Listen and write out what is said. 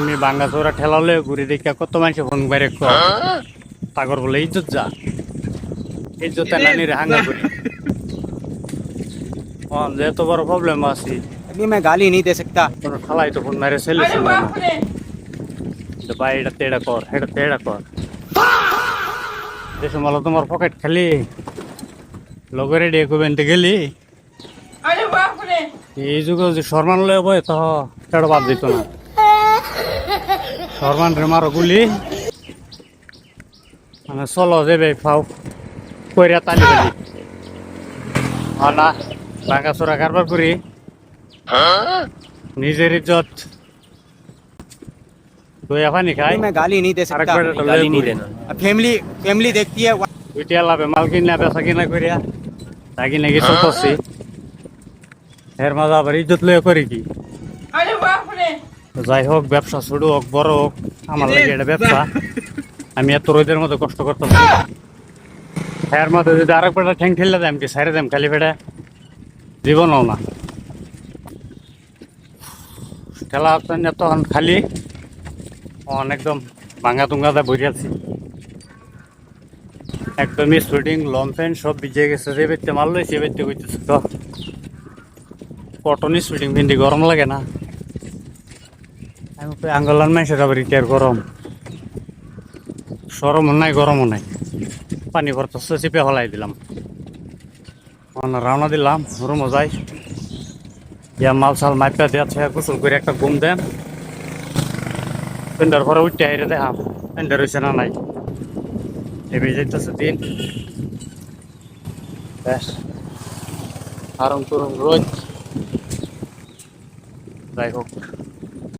আমি ভাঙ্গাচোরা ঠেলালে ঘুরে দেখা কত মানুষ ফোন বাইরে তাগর বলে ইজ্জত যা ইজ্জতে নানির হাঙ্গা করি যেহেত বড় প্রবলেম আছে अभी मैं गाली नहीं दे सकता। কোনো খালাই তো ফোন মারে ছেলে ছিল না ভাই এটাতে এটা কর এটাতে এটা কর যে সময় তোমার পকেট খালি লগরে দিয়ে কবেনতে গেলি এই যুগে যে সরমান লয়ে বয় তো সেটা বাদ দিত না সরমান রে মারো গুলি মানে চলো যাবে ফাও কইরা তালি বালি না ভাঙাচোরা কারবার করি নিজের ইজ্জত দইয়া পানি খাই अभी मैं गाली नहीं दे सकता। गाली नहीं देना। फैमिली फैमिली देखती है। উইটিয়া লাভে মাল কিনা বেচা কিনা করিয়া তাকি নাকি চলতেছি এর মাঝে আবার ইজ্জত লয়ে করি কি যাই হোক ব্যবসা ছোট হোক বড় হোক আমার লাগে এটা ব্যবসা আমি এত রোদের মধ্যে কষ্ট করতেছি এর মধ্যে যদি আরেক পেটা ঠ্যাং ঠেললে দেয় আমি কি সাইরে দেম খালি পেটে জীবনও না ঠেলা তখন খালি একদম ভাঙা টুঙ্গাতে বসে আছি একদমই শুটিং লং প্যান্ট সব ভিজে গেছে যে বেরতে মারলো সে বেরতে করতেছে তো কটনই শুটিং পিন্দি গরম লাগে না আমি আঙ্গলান মাইসের আবার ইটার গরম সরমও নাই গরমও নাই পানি ভরতেছে চিপে হলাই দিলাম রাওনা দিলাম রুমও যাই ইয়া মাল সাল মাইপা দিয়েছে গোসল করে একটা ঘুম দেন পেন্ডার ঘরে উঠতে হাইরে দেখাম পেন্ডার হয়েছে না নাই এবে যাইতেছে দিন ব্যাস আরাম করুন রোজ যাই হোক